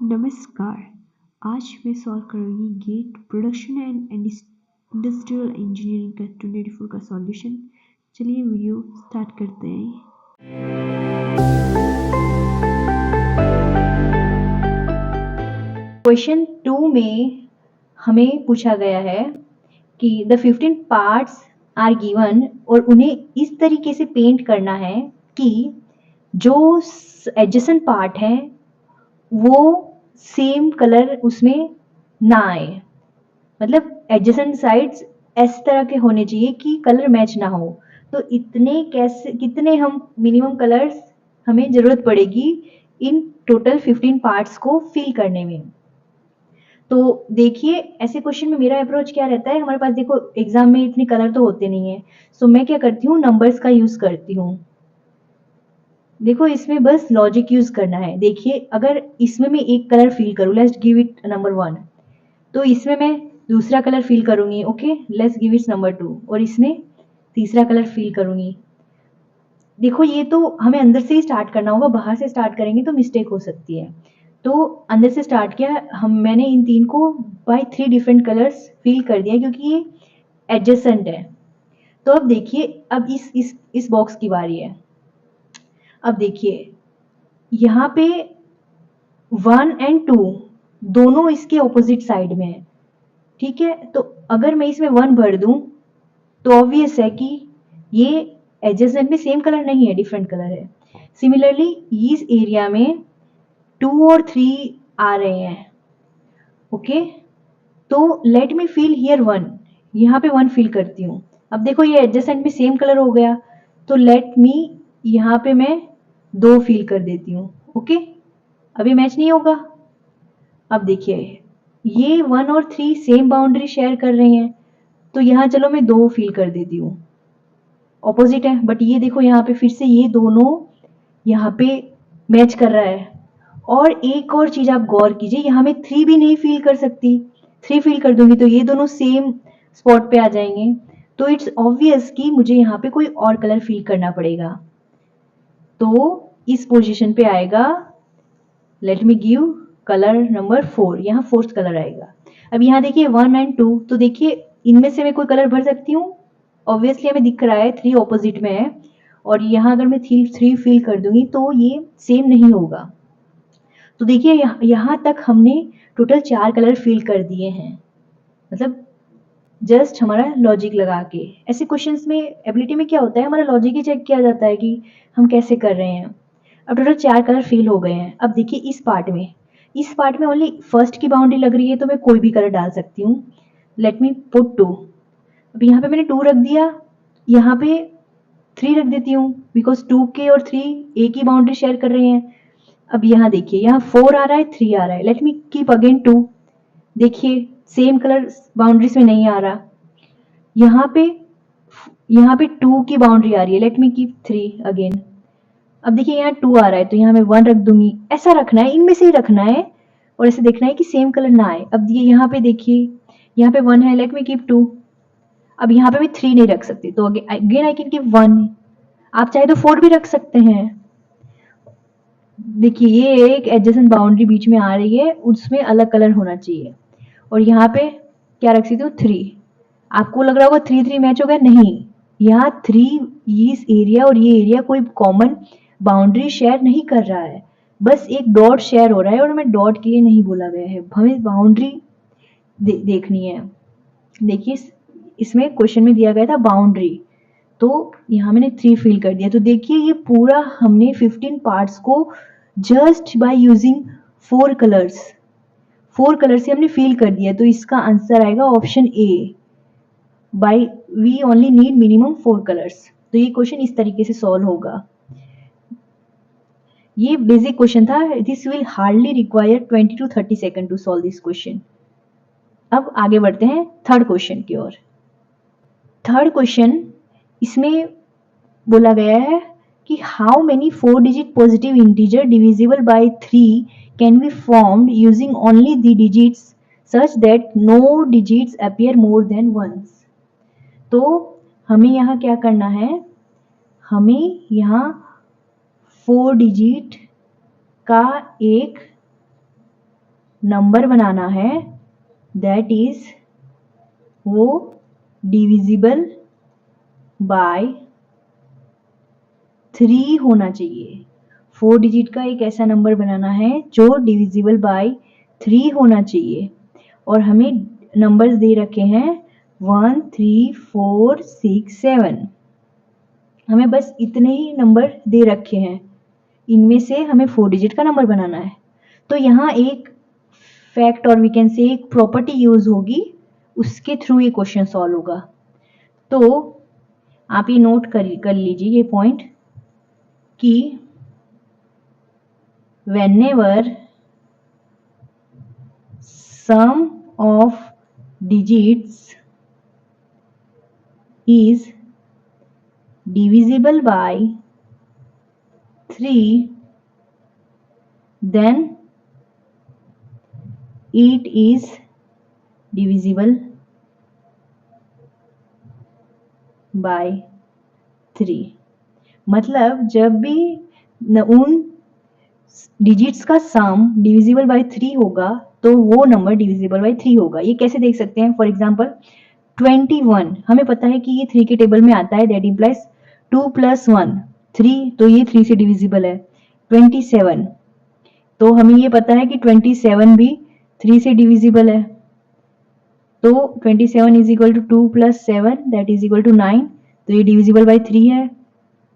नमस्कार। आज मैं सॉल्व करूँगी GATE production and industrial engineering का 2024 का सॉल्यूशन। चलिए वीडियो स्टार्ट करते हैं। क्वेश्चन 2 में हमें पूछा गया है कि द 15 पार्ट्स आर गिवन और उन्हें इस तरीके से पेंट करना है कि जो एडजेसेंट पार्ट है वो सेम कलर उसमें ना आए, मतलब एडजेसेंट साइड्स इस तरह के होने चाहिए कि कलर मैच ना हो। तो कितने हम मिनिमम कलर्स हमें जरूरत पड़ेगी इन टोटल 15 पार्ट्स को फिल करने में। तो देखिए ऐसे क्वेश्चन में मेरा अप्रोच क्या रहता है, हमारे पास देखो एग्जाम में इतने कलर तो होते नहीं है, सो मैं क्या करती हूँ, नंबर्स का यूज करती हूँ। देखो इसमें बस लॉजिक यूज करना है। देखिए अगर इसमें मैं एक कलर फिल करूँ, लेट्स गिव इट नंबर 1, तो इसमें मैं दूसरा कलर फिल करूंगी, okay let's give it number 2, और इसमें तीसरा कलर फिल करूंगी। देखो ये तो हमें अंदर से ही स्टार्ट करना होगा, बाहर से स्टार्ट करेंगे तो मिस्टेक हो सकती है। तो अंदर से स्टार्ट किया मैंने इन तीन को बाय 3 डिफरेंट कलर्स फिल कर दिया क्योंकि ये एडजेसेंट है। तो अब देखिए, अब इस बॉक्स की बारी है। अब देखिए यहाँ पे 1 एंड 2 दोनों इसके ऑपोजिट साइड में है, ठीक है। तो अगर मैं इसमें 1 भर दूं तो ऑब्वियस है कि ये एडजेसेंट में सेम कलर नहीं है, डिफरेंट कलर है। सिमिलरली इस एरिया में 2 और 3 आ रहे हैं, ओके। तो लेट मी फिल हियर 1, यहाँ पे 1 फिल करती हूँ। अब देखो ये एडजेसेंट में सेम कलर हो गया, तो लेट मी यहाँ पे मैं 2 फिल कर देती हूँ, ओके। अभी मैच नहीं होगा। अब देखिए ये 1 और 3 सेम बाउंड्री शेयर कर रहे हैं, तो यहाँ चलो मैं 2 फिल कर देती हूँ, ऑपोजिट है। बट ये देखो यहाँ पे फिर से ये दोनों यहाँ पे मैच कर रहा है। और एक और चीज आप गौर कीजिए, यहाँ मैं 3 भी नहीं फील कर सकती, 3 फील कर दूंगी तो ये दोनों सेम स्पॉट पे आ जाएंगे। तो इट्स ऑब्वियस कि मुझे यहाँ पे कोई और कलर फील करना पड़ेगा। तो इस पोजीशन पे आएगा, let me give colour number 4, यहाँ फोर्थ कलर आएगा। अब यहाँ देखिए 1 एंड 2, तो देखिए इनमें से मैं कोई कलर भर सकती हूँ, ऑब्वियसली हमें दिख रहा है 3 ऑपोजिट में है, और यहाँ अगर मैं 3 फील कर दूंगी तो ये सेम नहीं होगा। तो देखिए यहाँ तक हमने टोटल 4 कलर फिल कर दिए हैं, मतलब जस्ट हमारा लॉजिक लगा के। ऐसे क्वेश्चंस में एबिलिटी में क्या होता है, हमारा लॉजिक ही चेक किया जाता है कि हम कैसे कर रहे हैं। अब टोटल 4 कलर फिल हो गए हैं। अब देखिए इस पार्ट में ओनली फर्स्ट की बाउंड्री लग रही है, तो मैं कोई भी कलर डाल सकती हूँ। Let me put 2। अब यहाँ पे मैंने 2 रख दिया, यहाँ पे 3 रख देती हूँ, बिकॉज 2 के और 3 एक ही बाउंड्री शेयर कर रहे हैं। अब यहाँ देखिए यहाँ 4 आ रहा है, 3 आ रहा है, लेट मी कीप अगेन 2। देखिए सेम कलर बाउंड्रीज में नहीं आ रहा, यहाँ पे 2 की बाउंड्री आ रही है, लेट मी कीप 3 अगेन। अब देखिए यहाँ 2 आ रहा है, तो यहाँ मैं 1 रख दूंगी। ऐसा रखना है, इनमें से ही रखना है, और ऐसे देखना है कि सेम कलर ना आए। अब ये यहाँ पे देखिए यहाँ पे 1 है, लेट मी कीप 2। अब यहाँ पे मैं 3 नहीं रख सकती, तो अगेन आई कैन कीप 1। आप चाहे तो 4 भी रख सकते हैं। देखिए ये एक एडजेसेंट बाउंड्री बीच में आ रही है, उसमें अलग कलर होना चाहिए। और यहाँ पे क्या रख सकती हूँ, 3। आपको लग रहा होगा 3 मैच हो गया, नहीं, यहाँ 3 इस एरिया और ये एरिया कोई कॉमन बाउंड्री शेयर नहीं कर रहा है, बस एक डॉट शेयर हो रहा है, और हमें डॉट के लिए नहीं बोला गया है, हमें बाउंड्री देखनी है। देखिए इसमें क्वेश्चन में दिया गया था बाउंड्री, तो यहाँ मैंने 3 फिल कर दिया। तो देखिए ये पूरा हमने 15 पार्ट्स को जस्ट बाय यूजिंग 4 कलर से हमने फिल कर दिया। तो इसका आंसर आएगा option A, by we only need minimum 4 colours. तो ये क्वेश्चन इस तरीके से सॉल्व होगा। ये बेसिक क्वेश्चन था, this will hardly require 20 to 30 second to solve this question. अब आगे बढ़ते हैं थर्ड क्वेश्चन की ओर। थर्ड क्वेश्चन इसमें बोला गया है कि how many 4 digit positive integer divisible by 3 can be formed using only the digits such that no digits appear more than once. तो हमें यहाँ क्या करना है, हमें यहाँ 4 डिजिट का एक नंबर बनाना है दैट इज वो डिविजिबल बाय 3 होना चाहिए। 4 डिजिट का एक ऐसा नंबर बनाना है जो डिविजिबल बाय 3 होना चाहिए। और हमें नंबर्स दे रखे हैं 1 3 4 6 7। हमें बस इतने ही नंबर दे रखे हैं, इनमें से हमें 4 डिजिट का नंबर बनाना है। तो यहाँ एक फैक्ट और वी कैन से एक प्रॉपर्टी यूज होगी, उसके थ्रू ये क्वेश्चन सॉल्व होगा। तो आप ये नोट कर लीजिए ये पॉइंट कि whenever sum of digits is divisible by 3, then it is divisible by 3। मतलब जब भी उन डिजिट्स का सम डिविजिबल बाय 3 होगा तो वो नंबर डिविजिबल बाय 3 होगा। ये कैसे देख सकते हैं? फॉर एग्जांपल 21 हमें पता है कि ये 3 के टेबल में आता है, दैट इम्प्लाइज 2 + 1 3, तो ये 3 से डिविजिबल है। 27 तो हमें ये पता है कि 27 भी 3 से डिविजिबल है, तो 27 is equal to 2 + 7 that is equal to 9, तो ये डिविजिबल बाय 3 है।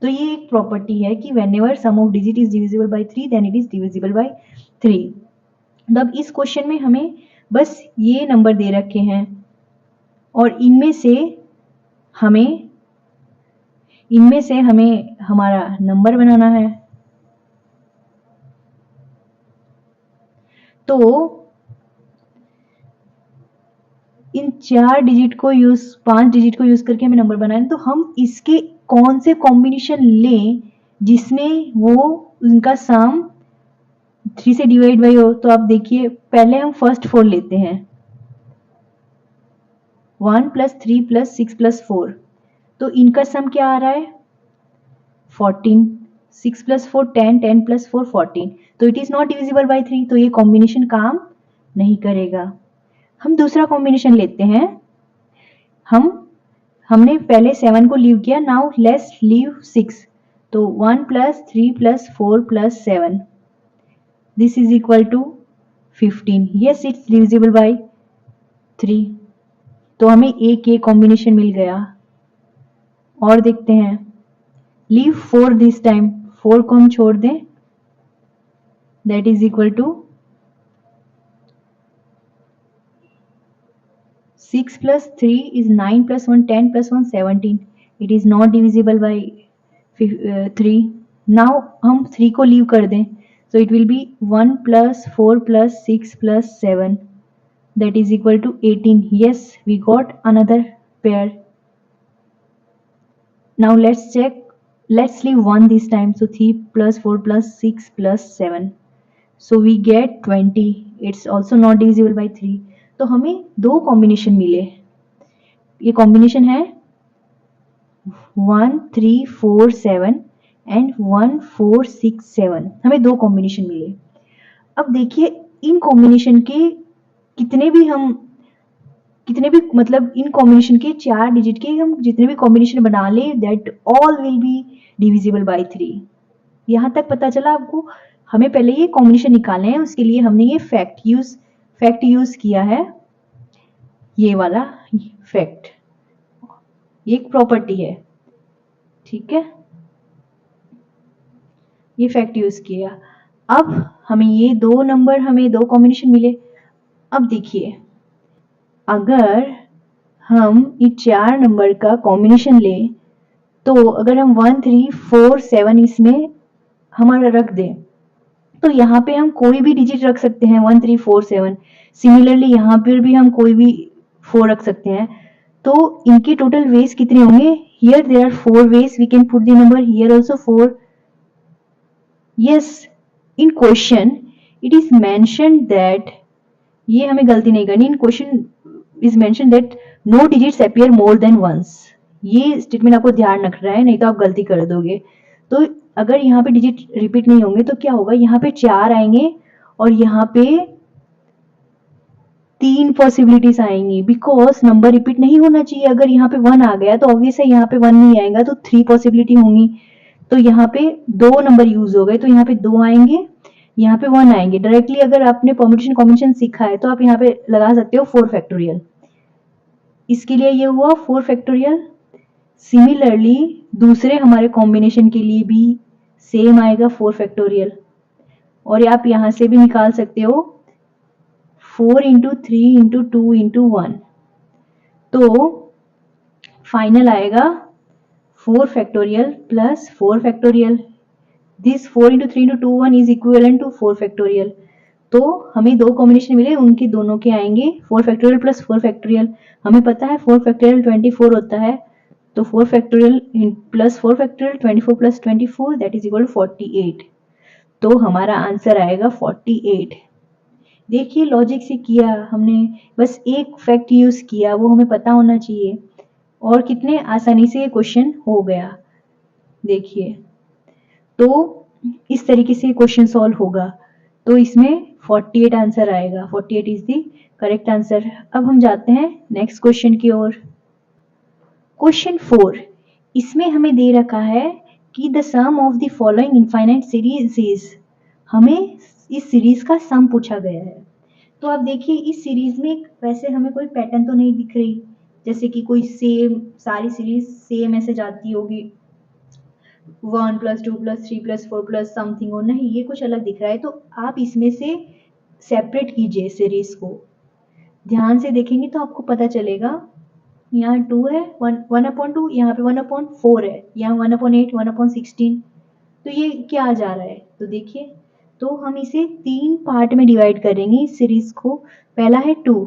तो ये एक प्रॉपर्टी है कि whenever sum of digit is divisible by 3 then it is divisible by 3। अब इस क्वेश्चन में हमें बस ये नंबर दे रखे हैं और इनमें से हमें हमारा नंबर बनाना है। तो इन 5 डिजिट को यूज करके हमें नंबर बनाना है। तो हम इसके कौन से कॉम्बिनेशन लें जिसमें वो उनका सम 3 से डिवाइड बाई हो? तो आप देखिए, पहले हम फर्स्ट 4 लेते हैं, 1 + 3 + 6 + 4, तो इनका सम क्या आ रहा है? 14। 6 + 4 10, 10 + 4 14, तो it is not divisible by 3, तो ये कॉम्बिनेशन काम नहीं करेगा। हम दूसरा कॉम्बिनेशन लेते हैं। हमने पहले 7 को लीव किया, नाउ लेट्स लीव 6, तो 1 + 3 + 4 + 7 this is equal to 15। Yes, it's divisible by 3, तो हमें एक ये कॉम्बिनेशन मिल गया। और देखते हैं, लीव 4 दिस टाइम, 4 को हम छोड़ दें, that is equal to 6 + 3 is 9 + 1 10 + 1 17, it is not divisible by 3। now हम 3 को लीव कर दें, so it will be 1 + 4 + 6 + 7 that is equal to 18। yes, we got another pair। now let's check, let's leave 1 this time, so 3 + 4 + 6 + 7, so we get 20, it's also not divisible by 3। तो हमें दो combination मिले, ये combination है 1 3 4 7 and 1 4 6 7, हमें दो combination मिले। अब देखिए, इन कॉम्बिनेशन के कितने भी मतलब इन कॉम्बिनेशन के 4 डिजिट के हम जितने भी कॉम्बिनेशन बना ले, that all will be divisible by 3। यहाँ तक पता चला आपको? हमें पहले ये कॉम्बिनेशन निकालने हैं, उसके लिए हमने ये फैक्ट यूज किया है, ये वाला फैक्ट, एक प्रॉपर्टी है, ठीक है, ये फैक्ट यूज किया। अब हमें ये दो कॉम्बिनेशन मिले। अब देखिए, अगर हम ये 4 नंबर का कॉम्बिनेशन लें, तो अगर हम 1 3 4 7 इसमें हमारा रख दें, तो यहाँ पे हम कोई भी डिजिट रख सकते हैं 1 3 4 7। सिमिलरली यहाँ पर भी हम कोई भी 4 रख सकते हैं। तो इनके टोटल वेज कितने होंगे? Here there are 4 ways, we can put the number here also 4। Yes, in question it is mention that, ये हमें गलती नहीं करनी, in question is mention that no digits appear more than once. ये statement आपको ध्यान रखना है, नहीं तो आप गलती कर दोगे। तो अगर यहाँ पे डिजिट रिपीट नहीं होंगे तो क्या होगा? यहाँ पे 4 आएंगे और यहाँ पे 3 पॉसिबिलिटीज आएंगी, बिकॉज नंबर रिपीट नहीं होना चाहिए। अगर यहाँ पे 1 आ गया तो ऑब्वियस है यहाँ पे 1 नहीं आएगा, तो 3 पॉसिबिलिटी होंगी। तो यहाँ पे 2 नंबर यूज हो गए, तो यहाँ पे 2 आएंगे, यहाँ पे 1 आएंगे। डायरेक्टली अगर आपने परम्यूटेशन कॉम्बिनेशन सीखा है तो आप यहाँ पे लगा सकते हो 4 फैक्टोरियल। इसके लिए ये हुआ 4 फैक्टोरियल। सिमिलरली दूसरे हमारे कॉम्बिनेशन के लिए भी सेम आएगा 4 फैक्टोरियल, और आप यहाँ से भी निकाल सकते हो 4 इंटू 3 इंटू 2 इंटू 1, तो फाइनल आएगा 4 factorial plus 4 factorial. This 4 into 3 into 2 1 is equivalent to 4 factorial. तो हमें दो कॉम्बिनेशन मिले, उनके दोनों के आएंगे 4 फैक्टोरियल प्लस 4 फैक्टोरियल। हमें पता है 4 फैक्टोरियल 24 होता है, तो 4 factorial plus 4 factorial 24 plus 24 that is equal to 48। तो हमारा आंसर आएगा 48। देखिए लॉजिक से किया हमने, बस एक फैक्ट यूज किया, वो हमें पता होना चाहिए, और कितने आसानी से ये क्वेश्चन हो गया। देखिए तो इस तरीके से क्वेश्चन सॉल्व होगा, तो इसमें 48 आंसर आएगा। 48 इज द करेक्ट आंसर। अब हम जाते हैं नेक्स्ट क्वेश्चन की ओर। क्वेश्चन 4, इसमें हमें दे रखा है कि the sum of the following infinite series is, हमें इस सीरीज का सम पूछा गया है। तो आप देखिए इस सीरीज में वैसे हमें कोई पैटर्न तो नहीं दिख रही, जैसे कि कोई सेम सारी सीरीज सेम ऐसे जाती होगी 1 plus 2 plus 3 plus 4 plus something हो, नहीं ये कुछ अलग दिख रहा है। तो आप इसमें से सेपरेट कीजिए सीरीज को, ध्यान से देखेंगे तो आपको पता चलेगा। यहाँ 2 है, 1/2, यहाँ पे 1/4 है, यहाँ 1/8, 1/16, तो ये क्या आ जा रहा है, तो देखिए तो हम इसे 3 पार्ट में डिवाइड करेंगे इस सीरीज को। पहला है 2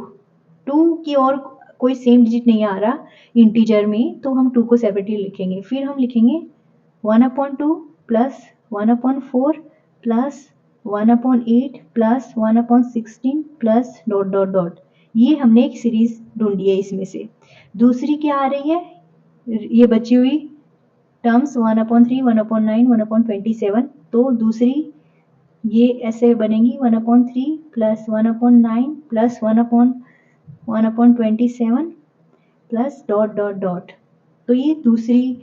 की और कोई सेम डिजिट नहीं आ रहा इंटीजर में, तो हम 2 को सेपरेटली लिखेंगे। फिर हम लिखेंगे 1/2 plus 1/4 plus 1/8 plus 1/16 plus dot dot dot. ये हमने एक सीरीज ढूंढी है इसमें से। दूसरी क्या आ रही है, ये बची हुई टर्म्स 1/3, 1/9, 1/27, तो दूसरी ये ऐसे बनेगी 1/3 plus 1/9 plus 1/27 plus dot dot dot. तो ये दूसरी,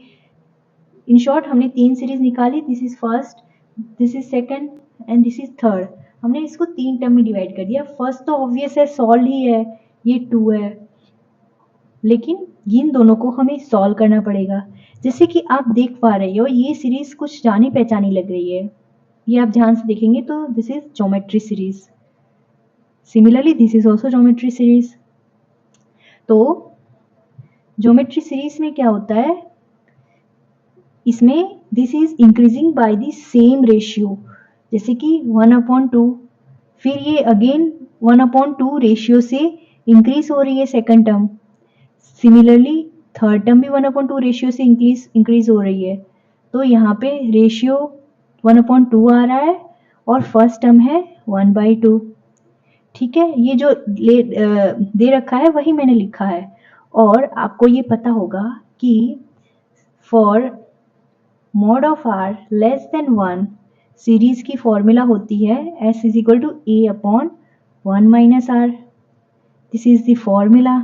इन शॉर्ट हमने 3 सीरीज निकाली, this is first, this is second and this is third. हमने इसको 3 टर्म में डिवाइड कर दिया। फर्स्ट तो ऑब्वियस है, सॉल्व ही है, ये 2 है, लेकिन इन दोनों को हमें सॉल्व करना पड़ेगा। जैसे कि आप देख पा रहे हो ये सीरीज कुछ जानी पहचानी लग रही है, ये आप ध्यान से देखेंगे तो this is geometry series, similarly this is also geometry series. तो ज्योमेट्री सीरीज में क्या होता है, इसमें this is increasing by the same ratio, जैसे कि 1/2, फिर ये अगेन 1/2 रेशियो से इंक्रीज हो रही है second term. Similarly third term भी 1/2 रेशियो से इंक्रीज हो रही है। तो यहाँ पे रेशियो 1/2 आ रहा है और फर्स्ट टर्म है 1/2। ठीक है, ये जो दे रखा है वही मैंने लिखा है। और आपको ये पता होगा कि for mod of R less than 1 series की फॉर्मूला होती है S is equal to A/1 minus R। This is the formula.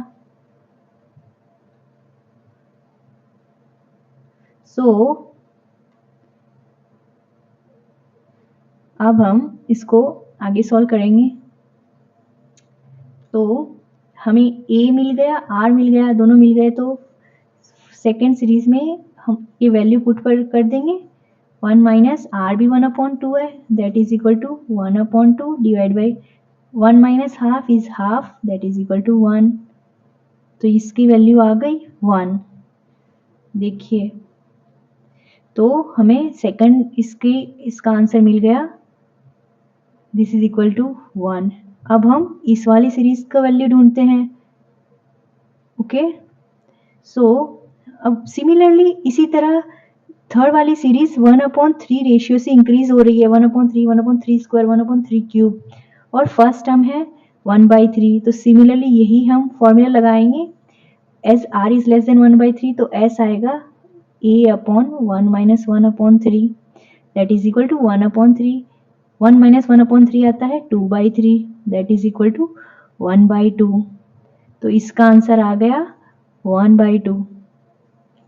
So अब हम इसको आगे सॉल्व करेंगे। तो हमें A मिल गया, R मिल गया, दोनों मिल गए, तो सेकेंड सीरीज में हम ये वैल्यू पुट कर देंगे। 1 माइनस R भी 1/2 है, that is equal to 1/2 divide by 1 minus half is half, that is equal to 1। तो इसकी वैल्यू आ गई 1। देखिए तो हमें सेकंड इसका आंसर मिल गया, दिस इज इक्वल टू 1। अब हम इस वाली सीरीज का वैल्यू ढूंढते हैं। ओके, सो अब सिमिलरली इसी तरह थर्ड वाली सीरीज 1/3 रेशियो से इंक्रीज हो रही है, 1/3, 1/3 स्क्वायर, 1/3 क्यूब, और फर्स्ट टर्म है 1/3। तो सिमिलरली यही हम फॉर्मूला लगाएंगे, as R is less than 1/3, तो S आएगा A/1 minus 1/3, that is equal to 1/3। 1 minus 1/3 आता है 2/3, दैट इज इक्वल टू 1/2, तो इसका आंसर आ गया 1/2,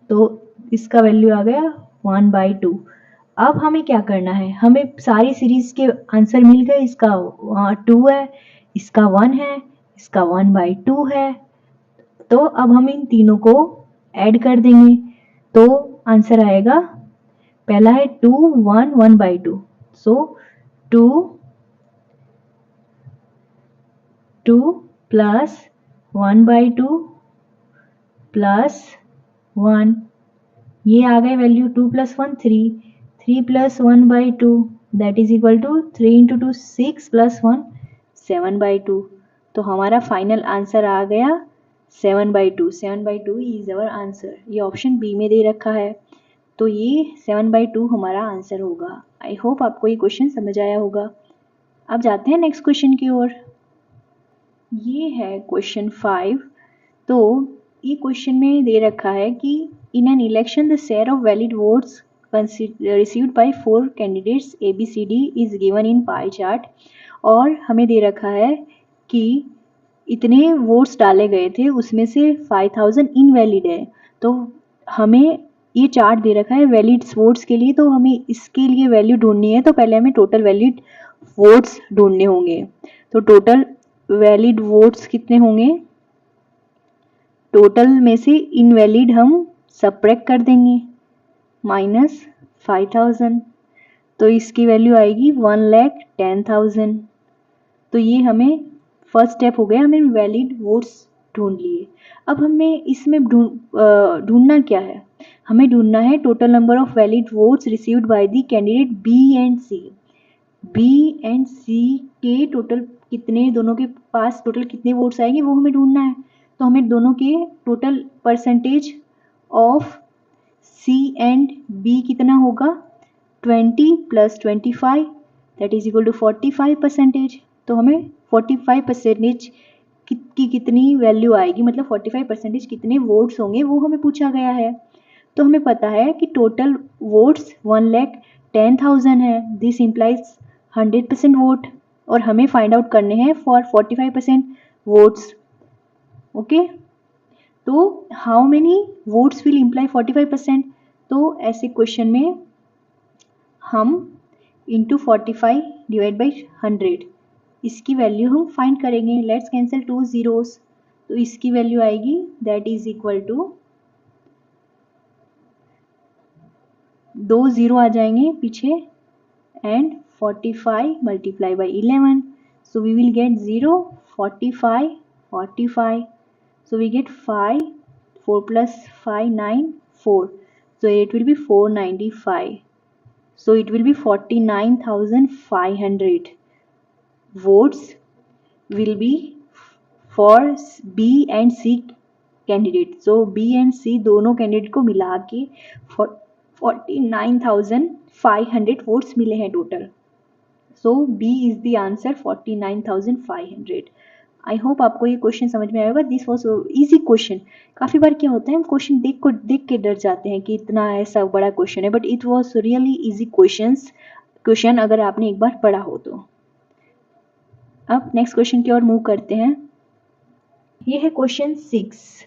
तो इसका वैल्यू आ गया 1/2। अब हमें क्या करना है, हमें सारी सीरीज के आंसर मिल गए, इसका 2 है, इसका 1 है, इसका 1/2 है, तो अब हम इन तीनों को ऐड कर देंगे, तो आंसर आएगा, पहला है 2 1 1/2, सो 2 प्लस 1/2 प्लस 1, ये आ गए value 2 + 1 3, 3 + 1/2 that is equal to 3 × 2 6 + 1 7/2, तो हमारा फाइनल आंसर आ गया 7/2। 7/2 इज अवर आंसर, ये ऑप्शन बी में दे रखा है, तो ये 7/2 हमारा आंसर होगा। आई होप आपको ये क्वेश्चन समझ आया होगा। अब जाते हैं नेक्स्ट क्वेश्चन की ओर। ये है क्वेश्चन 5। तो ये क्वेश्चन में दे रखा है कि in an election the share of valid votes received by 4 candidates ABCD is given in pie chart, और हमें दे रखा है कि इतने वोट्स डाले गए थे, उसमें से 5000 इनवैलिड है, तो हमें ये चार्ट दे रखा है वैलिड वोट्स के लिए, तो हमें इसके लिए वैल्यू ढूंढनी है, तो पहले हमें टोटल वैलिड वोट्स ढूंढने होंगे। तो टोटल वैलिड वोट्स कितने होंगे, टोटल में से इनवैलिड हम सबट्रैक्ट कर देंगे, -5000, तो इसकी वैल्यू आएगी 1,10,000। तो ये हमें फर्स्ट स्टेप हो गया, हमें वैलिड वोट्स ढूंढ लिए। अब हमें इसमें ढूंढना क्या है, हमें ढूंढना है total number of valid votes received by the candidate B and C। B and C के टोटल कितने, दोनों के पास टोटल कितने वोट्स आएंगे वो हमें ढूंढना है। तो हमें दोनों के total percentage of C and B कितना होगा, 20 + 25 दैट इज इक्वल टू 45%। तो हमें 45% की कितनी वैल्यू आएगी, मतलब 45% कितने वोट्स होंगे वो हमें पूछा गया है। तो हमें पता है कि टोटल वोट्स 1,10,000 है, दिस इम्प्लाइज 100% वोट, और हमें फाइंड आउट करने हैं फॉर 45% वोट्स। ओके, तो how many votes will imply 45%, तो ऐसे क्वेश्चन में हम इंटू 45 डिवाइड बाई 100 इसकी वैल्यू हम फाइंड करेंगे। लेट्स कैंसिल 2 zeros, तो इसकी वैल्यू आएगी दैट इज इक्वल टू 2 0 आ जाएंगे पीछे, and 45 multiply by 11, so we will get 0 45 45, so we get 5 4 plus 5 9 4, so it will be 495, so it will be 49,500 votes will be for B and C candidate. So B and C दोनों candidate को मिला के 49,500 votes मिले हैं total. So B is the answer 49,500। I hope आपको ये question समझ में आएगा। This was easy question. काफ़ी बार क्या होता है, हम क्वेश्चन देख के डर जाते हैं कि इतना ऐसा बड़ा क्वेश्चन है, but it was really easy question अगर आपने एक बार पढ़ा हो तो। अब नेक्स्ट क्वेश्चन की ओर मूव करते हैं। ये है क्वेश्चन 6।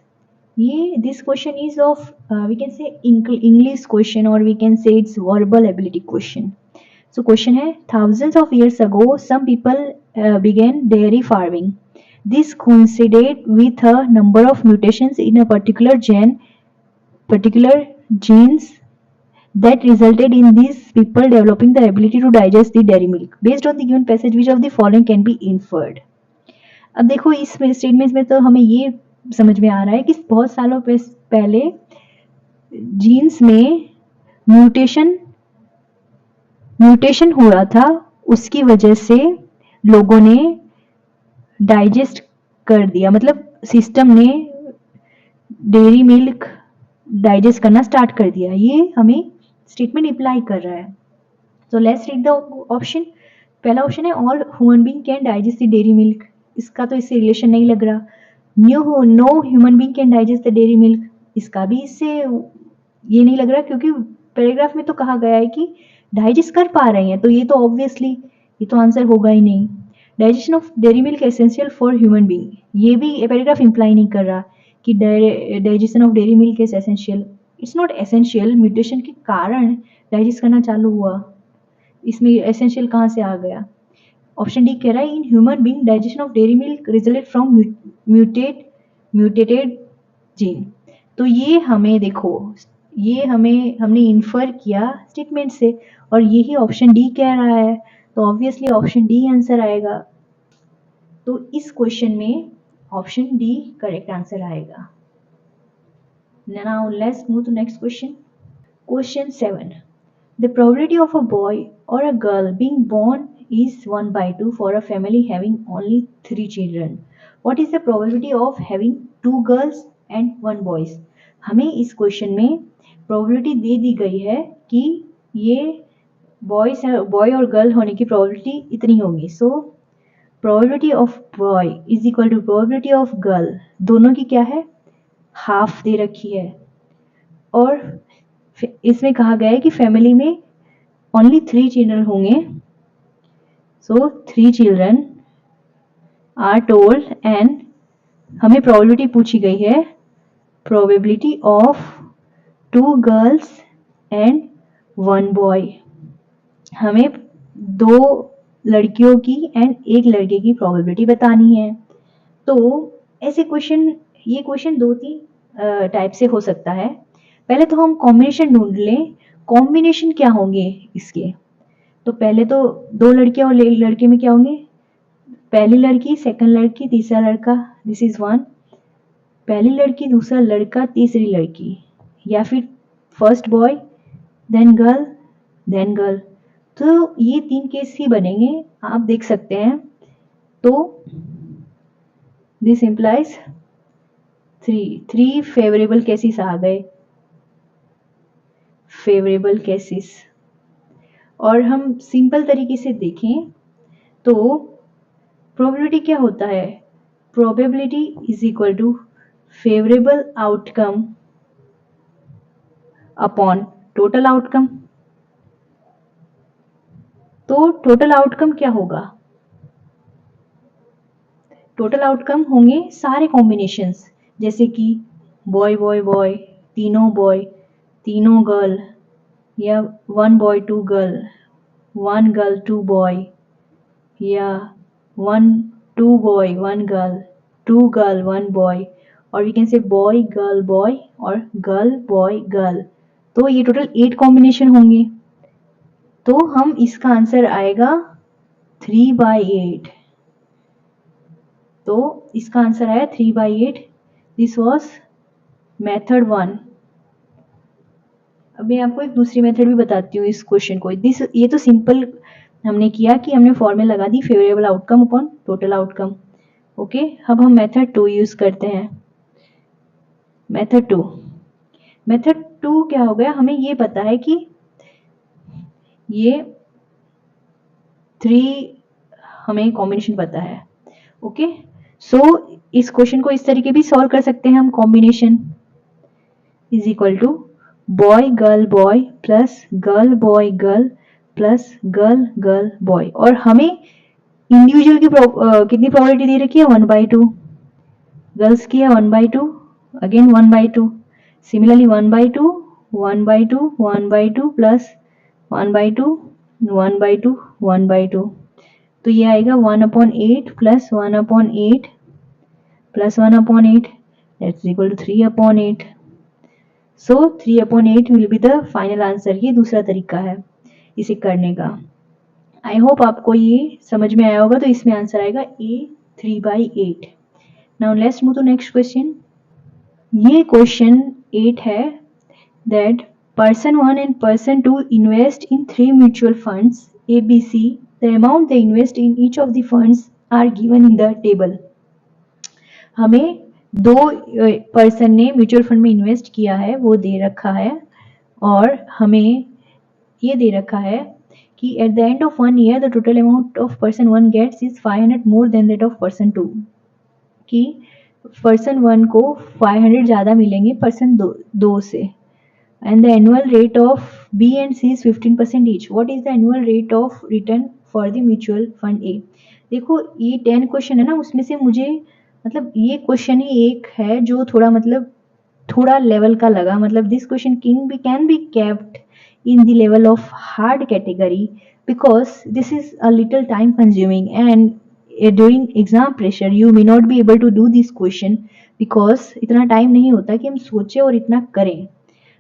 ये this question is of we can say English question, और we can say it's verbal ability question. So question है, thousands of years ago some people began dairy farming. This coincided with a number of mutations in a particular genes that resulted in these people developing the ability to digest the dairy milk. Based on the given passage, which of the following can be inferred? अब देखो इस statement में तो हमें ये समझ में आ रहा है कि बहुत सालों पहले जीन्स में म्यूटेशन हो रहा था, उसकी वजह से लोगों ने डाइजेस्ट कर दिया, मतलब सिस्टम ने डेयरी मिल्क डाइजेस्ट करना स्टार्ट कर दिया। ये हमें स्टेटमेंट अप्लाई कर रहा है। So let's read the option. पहला ऑप्शन है all human being can digest the dairy milk, इसका तो इससे रिलेशन नहीं लग रहा। No human being can digest the dairy milk, इसका भी इससे ये नहीं लग रहा, क्योंकि पैराग्राफ में तो कहा गया है कि डाइजेस्ट कर पा रहे हैं, तो ये तो ऑब्वियसली ये तो आंसर होगा ही नहीं। Digestion of dairy milk essential for human being, ये भी पैराग्राफ इंप्लाई नहीं कर रहा कि digestion of dairy milk is essential, it's not essential, mutation के कारण डाइजेस्ट करना चालू हुआ, इसमें एसेंशियल कहाँ से आ गया। ऑप्शन डी कह रहा है in human being digestion of dairy milk resulted from mutated gene. तो ये हमें देखो, ये हमने इन्फर किया स्टेटमेंट से, और यही ऑप्शन डी कह रहा है, तो ऑब्वियसली ऑप्शन डी आंसर आएगा। तो इस क्वेश्चन में ऑप्शन डी करेक्ट आंसर आएगा। Now let's move to next question. Question 7. The probability of a boy or a girl being born is 1/2 for a family having only 3 children. What is the probability of having 2 girls and 1 boys? हमें इस question में probability दे दी गई है कि ये boy और girl होने की probability इतनी होगी। So probability of boy is equal to probability of girl, दोनों की क्या है, हाफ दे रखी है, और इसमें कहा गया है कि फैमिली में ओनली 3 चिल्ड्रन होंगे, सो 3 चिल्ड्रन आर टोल्ड, एंड हमें प्रोबेबिलिटी पूछी गई है, probability of 2 girls and 1 boy, हमें 2 लड़कियों की एंड 1 लड़के की प्रोबेबिलिटी बतानी है। तो ऐसे क्वेश्चन, ये क्वेश्चन 2-3 टाइप से हो सकता है। पहले तो हम कॉम्बिनेशन ढूंढ लें, कॉम्बिनेशन क्या होंगे इसके। तो पहले तो 2 लड़कियां और लड़के में क्या होंगे, पहली लड़की, सेकंड लड़की, तीसरा लड़का, दिस इज 1, पहली लड़की, दूसरा लड़का, तीसरी लड़की, या फिर first boy then girl then girl. तो ये 3 केस ही बनेंगे, आप देख सकते हैं। तो दिस इम्प्लाइज 3 फेवरेबल केसेस आ गए, फेवरेबल केसेस। और हम सिंपल तरीके से देखें तो प्रोबेबिलिटी क्या होता है, probability is equal to favourable outcome upon total outcome. तो टोटल आउटकम क्या होगा, टोटल आउटकम होंगे सारे कॉम्बिनेशंस, जैसे कि बॉय बॉय बॉय, तीनों बॉय, तीनों गर्ल, या 1 बॉय 2 गर्ल, 1 गर्ल 2 बॉय, या 1 2 बॉय 1 गर्ल, 2 गर्ल 1 बॉय, और we can say boy girl boy और गर्ल बॉय गर्ल। तो ये टोटल 8 कॉम्बिनेशन होंगे। तो हम इसका आंसर आएगा 3/8। तो इसका आंसर आया 3/8। This was method 1। अब मैं आपको एक दूसरी मेथड भी बताती हूँ इस क्वेश्चन को। ये तो सिंपल हमने किया कि हमने फॉर्मूला लगा दी favourable outcome upon total outcome. Okay, अब हम मेथड 2 यूज करते हैं। मेथड 2 क्या हो गया, हमें ये पता है कि ये 3 हमें कॉम्बिनेशन पता है। ओके, सो इस क्वेश्चन को इस तरीके भी सॉल्व कर सकते हैं हम, combination is equal to boy girl boy plus girl boy girl plus girl girl boy, और हमें इंडिविजुअल की कितनी प्रोबेबिलिटी दे रखी है, 1/2, गर्ल्स की है 1/2, अगेन 1/2, सिमिलरली 1/2 1/2 1/2 प्लस 1/2 1/2 1/2, तो ये आएगा 1/8 plus 1/8 plus 1/8, that's equal to 3/8। So 3/8 will be the final answer. ये दूसरा तरीका है इसे करने का। आई होप आपको ये समझ में आया होगा। तो इसमें आंसर आएगा A 3/8। Now let's move to next question. ये क्वेश्चन 8 है that person 1 and person 2 invest in 3 mutual funds ABC. The amount they invest in each of the funds are given in the table. हमें 2 person ने mutual fund में invest किया है, वो दे रखा है, और हमें ये दे रखा है कि at the end of 1 year the total amount of person 1 gets is 500 more than that of person 2, कि पर्सन 1 को 500 ज़्यादा मिलेंगे पर्सन 2 से, and the annual rate of B and C is 15% each. What is the annual rate of return for the mutual fund A? देखो ये 10 question है ना, उसमें से मुझे मतलब ये क्वेश्चन ही एक है जो थोड़ा मतलब थोड़ा लेवल का लगा, मतलब this question can be kept in the level of hard category because this is a little time consuming and during exam pressure you may not be able to do this question because इतना time नहीं होता कि हम सोचें और इतना करें।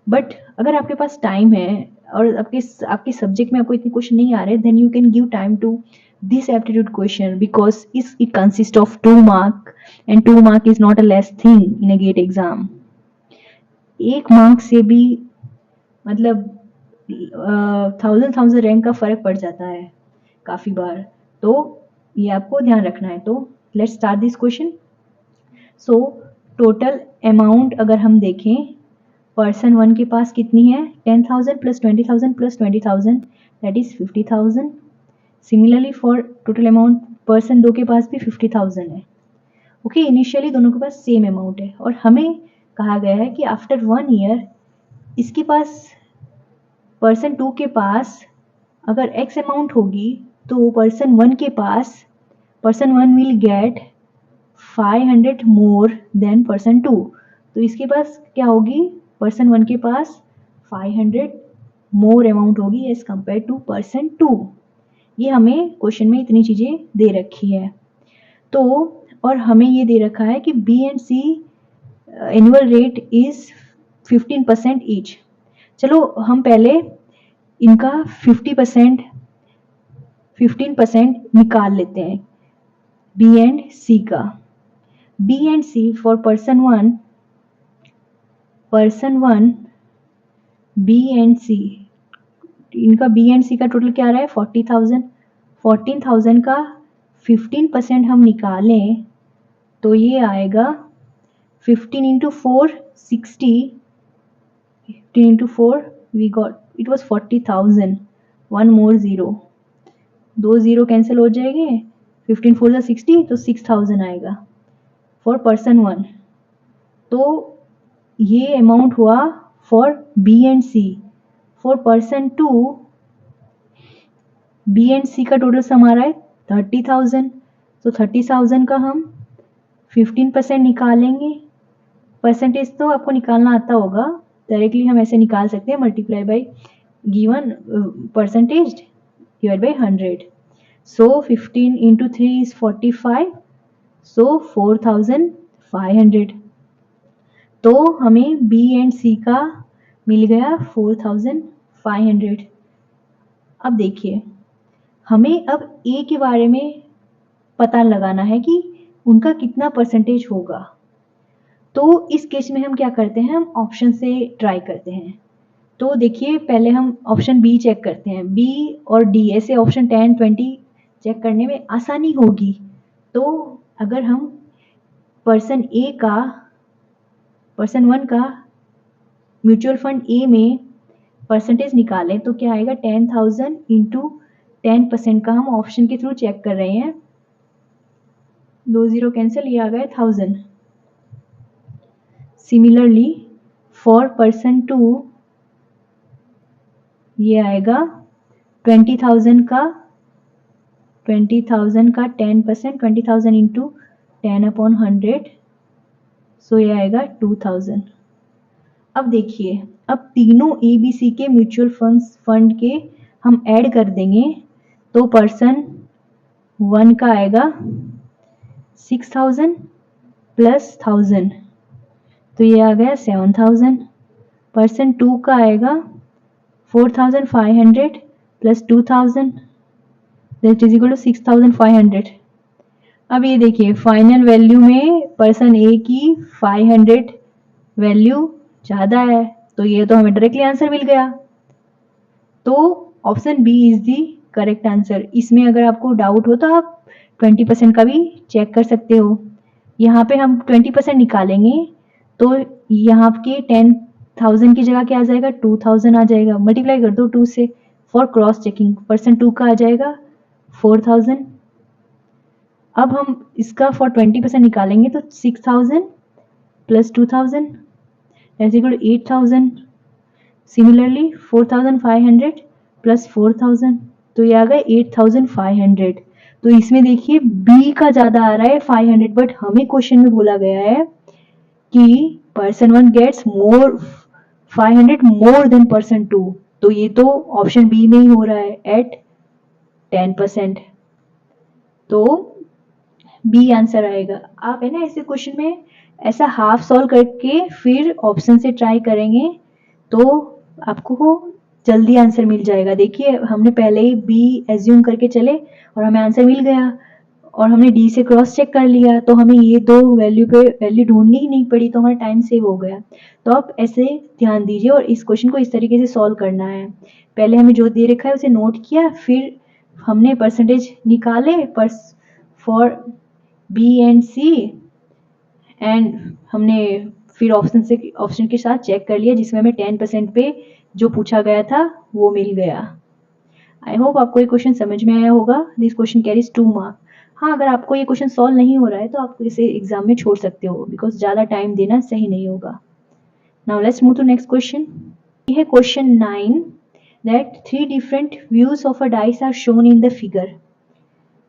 But अगर आपके पास टाइम है और आपके सब्जेक्ट में आपको इतने क्वेश्चन नहीं आ रहे, then you can give time to this aptitude question because it consist of 2 mark and 2 mark is not a less thing in a GATE exam. 1 mark से भी मतलब थाउजेंड रैंक का फर्क पड़ जाता है काफ़ी बार, तो ये आपको ध्यान रखना है। तो let's start this question. So total amount अगर हम देखें, पर्सन 1 के पास कितनी है, 10,000 plus 20,000 plus 20,000 that is 50,000। Similarly for total amount person 2 के पास भी 50,000 है। ओके, इनिशियली दोनों के पास सेम अमाउंट है और हमें कहा गया है कि आफ्टर 1 ईयर इसके पास पर्सन 2 के पास अगर x अमाउंट होगी तो पर्सन 1 के पास person 1 will get 500 more than person 2। तो इसके पास क्या होगी, पर्सन 1 के पास 500 मोर अमाउंट होगी एज कंपेयर टू पर्सन 2। ये हमें क्वेश्चन में इतनी चीज़ें दे रखी है। तो और हमें ये दे रखा है कि B and C annual rate is 15% each. चलो हम पहले इनका 15% निकाल लेते हैं बी एंड सी का। B and C for person one B and C, इनका बी एंड सी का टोटल क्या आ रहा है 40,000। 14,000 का 15% हम निकालें तो ये आएगा 15 into 4 60, 15 into 4 we got it was 40,000। 1 more zero, 2 zero cancel हो जाएंगे, 15 4 जा 60 तो 6,000 आएगा फॉर पर्सन 1। तो ये अमाउंट हुआ for B and C. For person 2 B and C का टोटल सम आ रहा है 30,000। तो 30,000 का हम 15% निकालेंगे। परसेंटेज तो आपको निकालना आता होगा, डायरेक्टली हम ऐसे निकाल सकते हैं, multiply by given percentage divide by 100। So 15 into 3 is 45, सो 4,500। तो हमें बी एंड सी का मिल गया 4,500। अब देखिए हमें अब ए के बारे में पता लगाना है कि उनका कितना परसेंटेज होगा। तो इस केस में हम क्या करते हैं, हम ऑप्शन से ट्राई करते हैं। तो देखिए पहले हम ऑप्शन बी चेक करते हैं, बी और डी ऐसे ऑप्शन 10 20 चेक करने में आसानी होगी। तो अगर हम पर्सन 1 का म्यूचुअल फंड ए में परसेंटेज निकालें तो क्या आएगा 10,000 इंटू 10% का हम ऑप्शन के थ्रू चेक कर रहे हैं, 2 ज़ीरो कैंसिल, ये आ गया 1000। सिमिलरली फॉर पर्सन 2 ये आएगा 20,000 का 10%, 20,000 इंटू 10/100, सो ये आएगा 2,000। अब देखिए अब तीनों ए बी सी के म्यूचुअल फंड के हम ऐड कर देंगे तो पर्सन 1 का आएगा 6,000 प्लस 1,000, तो ये आ गया 7,000। पर्सन 2 का आएगा 4,500 plus 2,000 that is equal to 6,500। अब ये देखिए फाइनल वैल्यू में पर्सन ए की 500 वैल्यू ज़्यादा है, तो ये तो हमें डायरेक्टली आंसर मिल गया। तो option B is the correct answer. इसमें अगर आपको डाउट हो तो आप 20% का भी चेक कर सकते हो। यहाँ पे हम 20% निकालेंगे तो यहाँ के 10,000 की जगह क्या आ जाएगा 2,000 आ जाएगा, मल्टीप्लाई कर दो 2 से फॉर क्रॉस चेकिंग। पर्सन 2 का आ जाएगा 4,000। अब हम इसका फॉर 20% निकालेंगे तो 6,000 plus 2,000 is equal to 8,000। Similarly 4,500 plus 4,000, तो ये आ गया 8,500। तो इसमें देखिए बी का ज्यादा आ रहा है 500, बट हमें क्वेश्चन में बोला गया है कि person 1 gets more 500 more than person 2, तो ये तो ऑप्शन बी में ही हो रहा है एट 10%, तो बी आंसर आएगा। आप है ना ऐसे क्वेश्चन में ऐसा हाफ सॉल्व करके फिर ऑप्शन से ट्राई करेंगे तो आपको जल्दी आंसर मिल जाएगा। देखिए हमने पहले ही बी एज्यूम करके चले और हमें आंसर मिल गया, और हमने डी से क्रॉस चेक कर लिया, तो हमें ये दो वैल्यू पे वैल्यू ढूंढनी ही नहीं पड़ी, तो हमारा टाइम सेव हो गया। तो आप ऐसे ध्यान दीजिए और इस क्वेश्चन को इस तरीके से सॉल्व करना है। पहले हमें जो दे रखा है उसे नोट किया, फिर हमने परसेंटेज निकाले for B and C, and हमने फिर ऑप्शन के साथ चेक कर लिया जिसमें हमें 10% पे जो पूछा गया था वो मिल गया। आई होप आपको ये क्वेश्चन समझ में आया होगा। This question carries 2 mark. हाँ, अगर आपको ये क्वेश्चन सॉल्व नहीं हो रहा है तो आप इसे एग्जाम में छोड़ सकते हो, बिकॉज ज़्यादा टाइम देना सही नहीं होगा। Now let's move to next question. ये है question 9, that 3 different views of a dice are shown in the figure.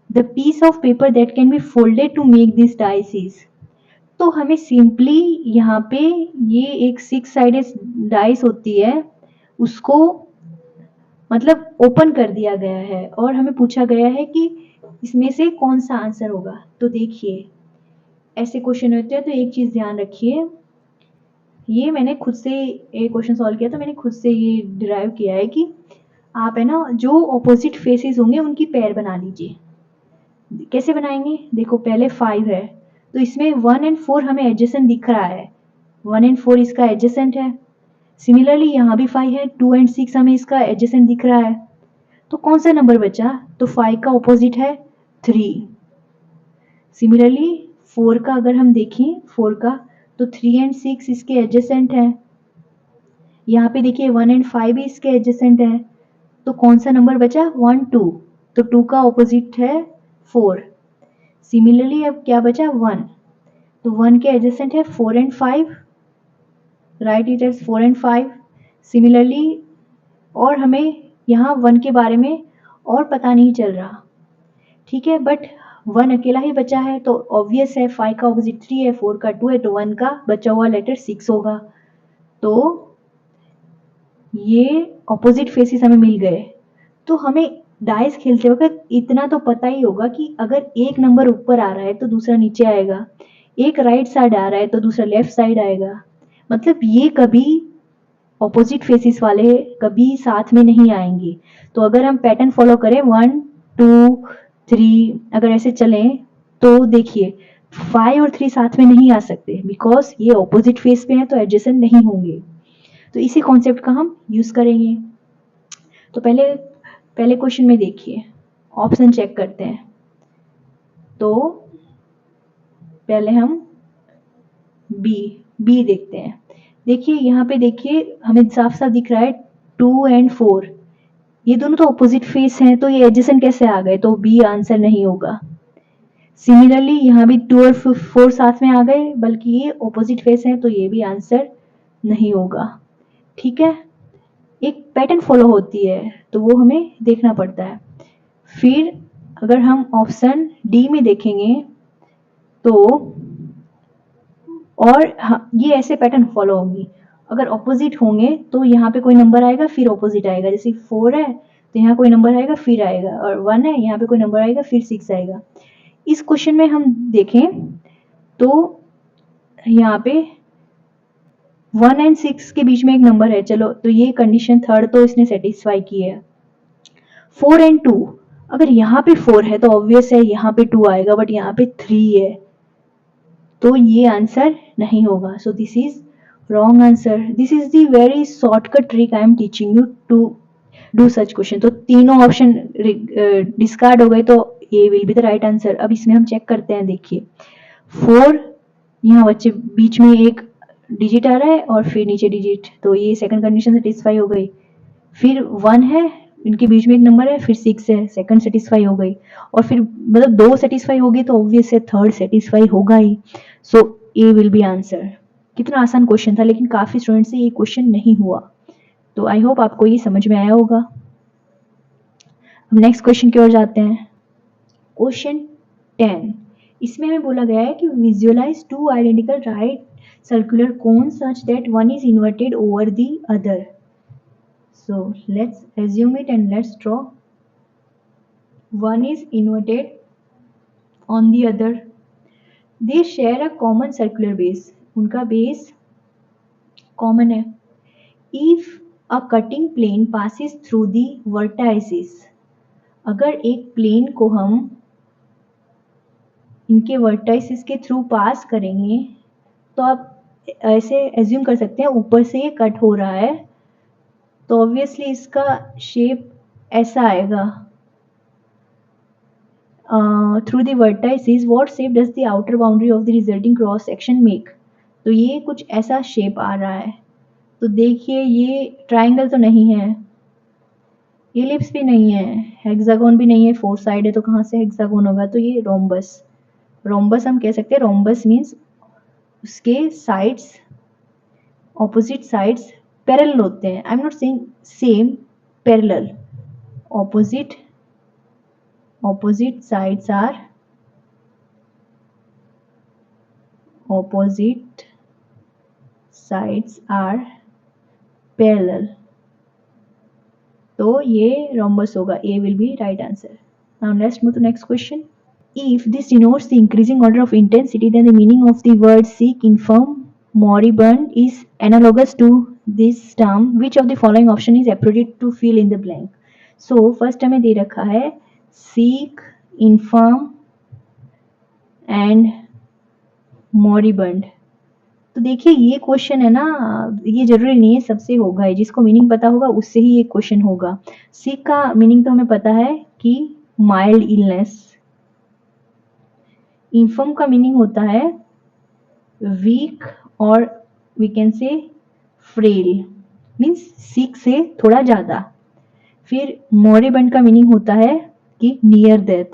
The piece of paper that can be folded to make this dice is. तो हमें simply यहाँ पे ये एक 6 sided dice होती है उसको मतलब ओपन कर दिया गया है और हमें पूछा गया है कि इसमें से कौन सा आंसर होगा। तो देखिए ऐसे क्वेश्चन होते हैं तो एक चीज ध्यान रखिए, ये मैंने खुद से एक क्वेश्चन सॉल्व किया तो मैंने खुद से ये डिराइव किया है कि आप है ना जो ऑपोजिट फेसेस होंगे उनकी पेयर बना लीजिए। कैसे बनाएंगे, देखो पहले 5 है तो इसमें 1 एंड 4 हमें एडजेसेंट दिख रहा है, 1 एंड 4 इसका एडजेसेंट है। सिमिलरली यहाँ भी 5 है, 2 एंड 6 हमें इसका एडजेसेंट दिख रहा है। तो कौन सा नंबर बचा, तो 5 का ऑपोजिट है 3। सिमिलरली 4 का अगर हम देखें 4 का तो 3 एंड 6 इसके एडजेसेंट है। यहाँ पे देखिए 1 एंड 5 भी इसके एडजेसेंट है। तो कौन सा नंबर बचा, 1 2, तो 2 का ऑपोजिट है 4। सिमिलरली अब क्या बचा 1, तो 1 के एडजेसेंट है 4 and 5, right it has 4 and 5। Similarly और हमें यहाँ 1 के बारे में और पता नहीं चल रहा, ठीक है, बट 1 अकेला ही बचा है तो ऑब्वियस है 5 का ऑपोजिट 3 है, 4 का 2 है, तो 1 का बचा हुआ लेटर 6 होगा। तो ये ऑपोजिट फेसेस हमें मिल गए। तो हमें डाइस खेलते वक्त इतना तो पता ही होगा कि अगर एक नंबर ऊपर आ रहा है तो दूसरा नीचे आएगा, एक राइट साइड आ रहा है तो दूसरा लेफ्ट साइड आएगा, मतलब ये कभी ऑपोजिट फेसेस वाले कभी साथ में नहीं आएंगे। तो अगर हम पैटर्न फॉलो करें 1 2 3 अगर ऐसे चलें तो देखिए 5 और 3 साथ में नहीं आ सकते बिकॉज ये ऑपोजिट फेस पे हैं तो एडजेसेंट नहीं होंगे। तो इसी कॉन्सेप्ट का हम यूज करेंगे। तो पहले क्वेश्चन में देखिए ऑप्शन चेक करते हैं। तो पहले हम बी देखते हैं। देखिए यहाँ पे देखिए हमें साफ साफ दिख रहा है 2 एंड 4, ये दोनों तो ऑपोजिट फेस हैं तो ये एडजेसेंट कैसे आ गए, तो बी आंसर नहीं होगा। सिमिलरली यहाँ भी 2 और 4 साथ में आ गए बल्कि ये ऑपोजिट फेस हैं तो ये भी आंसर नहीं होगा। ठीक है, एक पैटर्न फॉलो होती है तो वो हमें देखना पड़ता है। फिर अगर हम ऑप्शन डी में देखेंगे तो और ये ऐसे पैटर्न फॉलो होंगी, अगर ऑपोजिट होंगे तो यहाँ पे कोई नंबर आएगा फिर ऑपोजिट आएगा, जैसे 4 है तो यहाँ कोई नंबर आएगा फिर आएगा, और 1 है यहाँ पे कोई नंबर आएगा फिर 6 आएगा। इस क्वेश्चन में हम देखें तो यहाँ पे 1 एंड 6 के बीच में एक नंबर है, चलो तो ये कंडीशन थर्ड तो इसने सेटिस्फाई की है। 4 एंड 2, अगर यहाँ पे 4 है तो ऑब्वियस है यहाँ पे 2 आएगा, बट यहाँ पे 3 है तो ये आंसर नहीं होगा। So this is wrong answer. This is the very shortcut trick I am teaching you to do such question. तो तीनों ऑप्शन डिस्कार्ड हो गए तो A will be the right answer. अब इसमें हम चेक करते हैं, देखिए 4 यहाँ बच्चे बीच में एक डिजिट आ रहा है और फिर नीचे डिजिट, तो ये सेकंड कंडीशन सेटिस्फाई हो गई। फिर 1 है, इनके बीच में एक नंबर है, फिर 6 है, सेकंड सेटिस्फाई हो गई, और फिर मतलब 2 सेटिस्फाई होगी तो ऑब्वियस है थर्ड सेटिस्फाई होगा ही। सो ए विल बी आंसर। कितना आसान क्वेश्चन था लेकिन काफी स्टूडेंट से ये क्वेश्चन नहीं हुआ, तो आई होप आपको ये समझ में आया होगा। अब नेक्स्ट क्वेश्चन की ओर जाते हैं। क्वेश्चन 10, इसमें हमें बोला गया है कि visualize two identical right circular cones such that one is inverted over the other. So let's assume it and let's draw. One is inverted on the other. They share a common circular base. उनका base common है. If a cutting plane passes through the vertices, अगर एक plane को हम इनके vertices के through pass करेंगे तो आप ऐसे एज्यूम कर सकते हैं ऊपर से ये कट हो रहा है तो ऑब्वियसली इसका शेप ऐसा आएगा. Through the vertices what shape does the outer boundary of the resulting cross section make. तो ये कुछ ऐसा शेप आ रहा है. तो देखिए ये ट्राइंगल तो नहीं है, एलिप्स भी नहीं है, हेक्सागोन भी नहीं है, 4 साइड है तो कहाँ से हेक्सागोन होगा. तो ये रोम्बस. रोम्बस हम कह सकते हैं. रोम्बस मीन्स उसके साइड्स ऑपोजिट साइड्स पैरेलल होते हैं. I am not saying same, parallel. opposite sides are parallel. तो ये रोम्बस होगा. A will be right answer. Now let's move to next question. If this denotes the increasing order of intensity, then the meaning of the word sick, infirm, moribund is analogous to this term. Which of the following option is appropriate to fill in the blank? So first हमें दे रखा है sick, infirm and moribund. तो देखिए ये question है ना, ये जरूरी नहीं है सबसे होगा. है जिसको मीनिंग पता होगा उससे ही ये क्वेश्चन होगा. सिक का मीनिंग तो हमें पता है कि माइल्ड इलनेस. इन्फर्म का मीनिंग होता है वीक और we can say frail, means sick से थोड़ा ज़्यादा. फिर मोरिबंड का मीनिंग होता है कि नियर डेथ,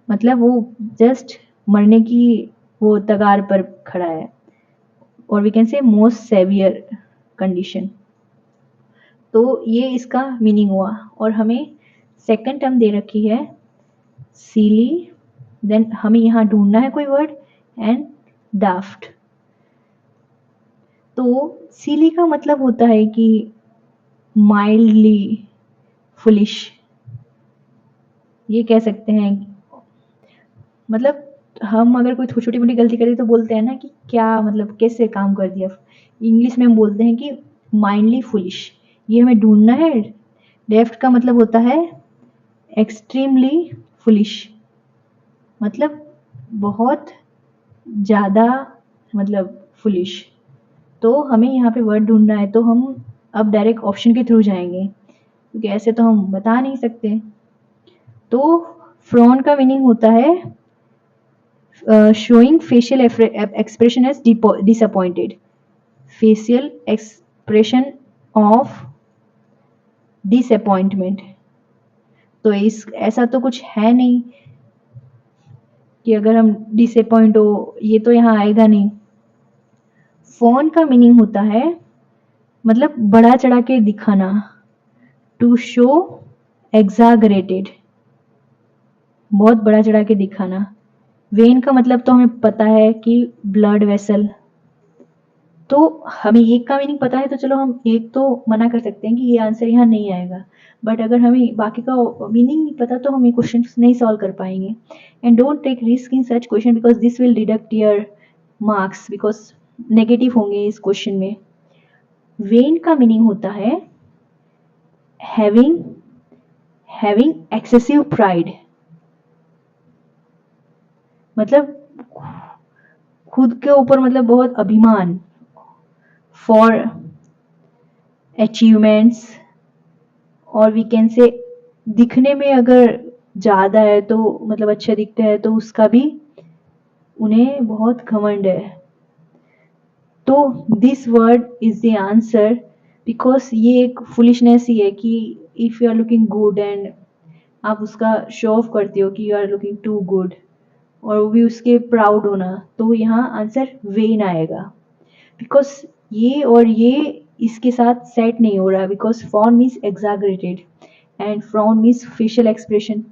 मतलब वो जस्ट मरने की वो तगार पर खड़ा है. और we can say most severe condition. तो ये इसका मीनिंग हुआ. और हमें सेकंड टर्म दे रखी है सीली. देन हमें यहाँ ढूंढना है कोई वर्ड एंड डाफ्ट. तो सीली का मतलब होता है कि माइल्डली फुलिश, ये कह सकते हैं. मतलब हम अगर कोई छोटी मोटी गलती करें तो बोलते हैं ना कि क्या मतलब कैसे काम कर दिया. इंग्लिश में हम बोलते हैं कि माइंडली फुलिश. ये हमें ढूंढना है. डेफ्ट का मतलब होता है एक्सट्रीमली फुलिश, मतलब बहुत ज़्यादा मतलब फुलिश. तो हमें यहाँ पे वर्ड ढूंढना है. तो हम अब डायरेक्ट ऑप्शन के थ्रू जाएंगे क्योंकि ऐसे तो हम बता नहीं सकते. तो फ्रॉन का मीनिंग होता है showing facial expression as disappointed. Facial expression of disappointment. तो इस ऐसा तो कुछ है नहीं कि अगर हम डिसअपॉइंट हो, ये तो यहाँ आएगा नहीं. फॉन का मीनिंग होता है मतलब बढ़ा चढ़ा के दिखाना. टू शो एग्जागरेटेड, बहुत बड़ा चढ़ा के दिखाना. वेन का मतलब तो हमें पता है कि ब्लड वेसल. तो हमें एक का मीनिंग पता है तो चलो हम एक तो मना कर सकते हैं कि ये आंसर यहाँ नहीं आएगा. बट अगर हमें बाकी का मीनिंग नहीं पता तो हम ये क्वेश्चन नहीं सॉल्व कर पाएंगे. And don't take risk in such question because this will deduct your marks, because negative होंगे इस क्वेश्चन में. वेन का मीनिंग होता है हैविंग एक्सेसिव प्राइड, मतलब खुद के ऊपर मतलब बहुत अभिमान. फॉर अचीवमेंट्स, और वी कैन से दिखने में अगर ज़्यादा है तो मतलब अच्छा दिखता है तो उसका भी उन्हें बहुत घमंड है. तो this word is the answer because ये एक फुलिशनेस ही है कि if you are looking good and आप उसका शो ऑफ करते हो कि you are looking too good और वो भी उसके प्राउड होना. तो यहाँ आंसर वेन आएगा बिकॉज ये और ये इसके साथ सेट नहीं हो रहा because form means exaggerated and frown means facial expression.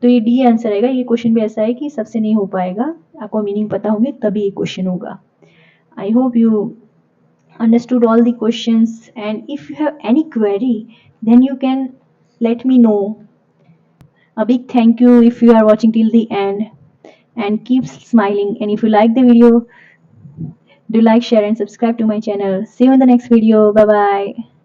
तो ये डी आंसर आएगा। ये क्वेश्चन भी ऐसा है कि सबसे नहीं हो पाएगा, आपको मीनिंग पता होंगे तभी ये क्वेश्चन होगा। I hope you understood all the questions, and if you have any query then you can let me know. A big thank you if you are watching till the end, and keep smiling. And if you like the video, do like, share and subscribe to my channel. See you in the next video. Bye bye.